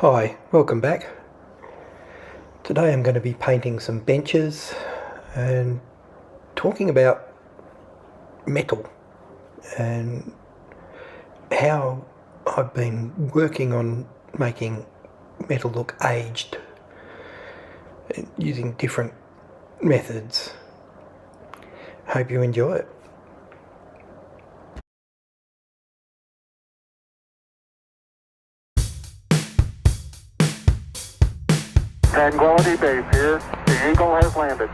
Hi, welcome back. Today I'm going to be painting some benches and talking about metal and how I've been working on making metal look aged using different methods. Hope you enjoy it. Tranquility Base here. The Eagle has landed.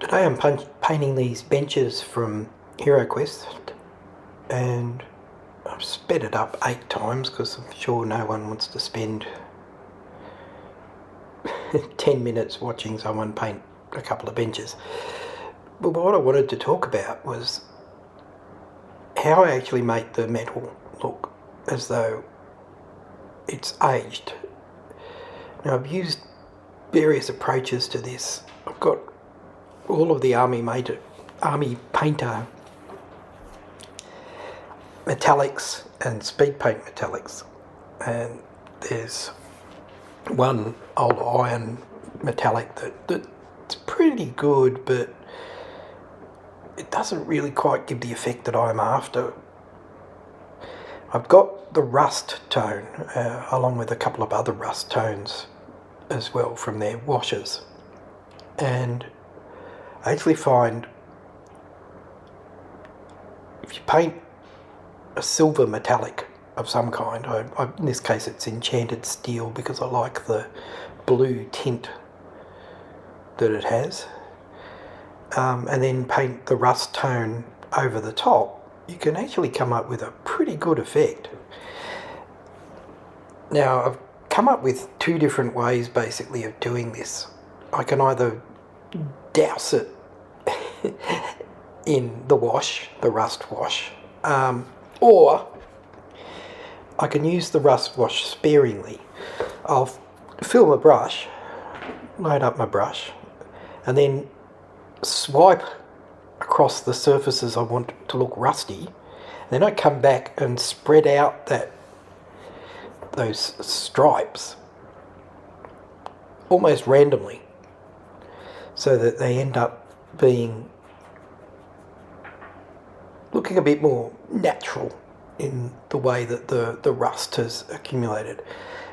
Today I'm painting these benches from HeroQuest, and I've sped it up 8 times because I'm sure no one wants to spend 10 minutes watching someone paint a couple of benches. But what I wanted to talk about was how I actually make the metal look as though it's aged. Now, I've used various approaches to this. I've got all of the Army Painter metallics and speed paint metallics, and there's one old iron metallic that's pretty good, but it doesn't really quite give the effect that I'm after. I've got the rust tone along with a couple of other rust tones as well from their washes, and I actually find if you paint a silver metallic of some kind, in this case it's Enchanted Steel because I like the blue tint that it has, and then paint the rust tone over the top, you can actually come up with a pretty good effect. Now, I've come up with 2 different ways basically of doing this. I can either douse it in the wash, the rust wash, or I can use the rust wash sparingly. I'll fill my brush, load up my brush, and then swipe across the surfaces I want to look rusty. Then I come back and spread out those stripes almost randomly so that they end up looking a bit more natural in the way that the rust has accumulated.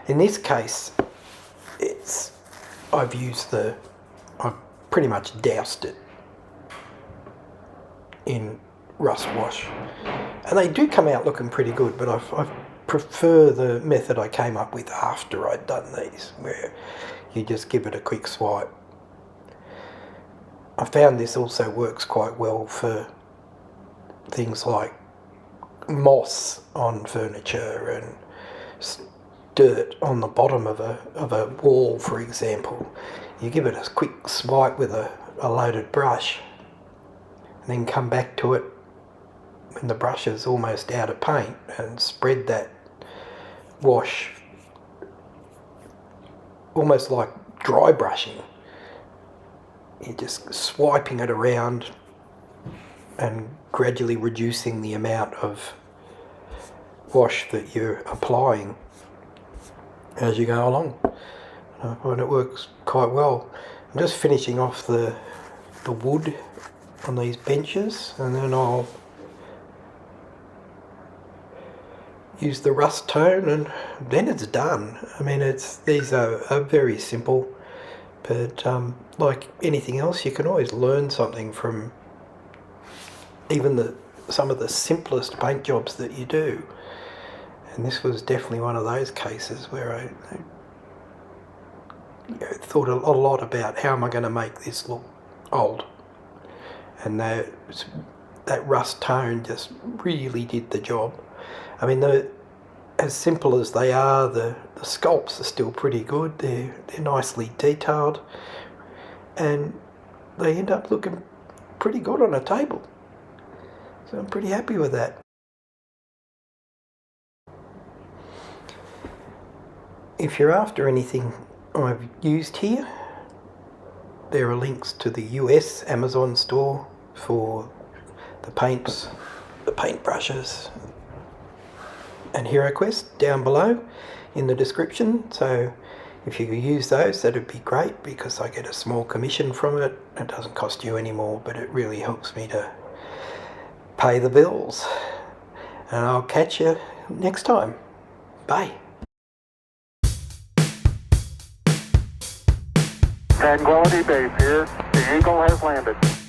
In this case, I've pretty much doused it in rust wash, and they do come out looking pretty good, but I prefer the method I came up with after I'd done these, where you just give it a quick swipe. I found this also works quite well for things like moss on furniture and dirt on the bottom of a wall, for example. You give it a quick swipe with a loaded brush, and then come back to it when the brush is almost out of paint and spread that wash almost like dry brushing. You're just swiping it around and gradually reducing the amount of wash that you're applying as you go along. I find it works quite well. I'm just finishing off the wood on these benches, and then I'll use the rust tone, and then it's done. I mean, these are very simple, but like anything else, you can always learn something from even some of the simplest paint jobs that you do. And this was definitely one of those cases where I thought a lot about how am I going to make this look old, and that rust tone just really did the job. I mean, as simple as they are, the sculpts are still pretty good. They're nicely detailed, and they end up looking pretty good on a table. So I'm pretty happy with that. if you're after anything I've used here, there are links to the US Amazon store for the paints, the paintbrushes, and HeroQuest down below in the description. So if you could use those, that'd be great, because I get a small commission from it. It doesn't cost you any more, but it really helps me to pay the bills. And I'll catch you next time. Bye. Tranquility Base here. The Eagle has landed.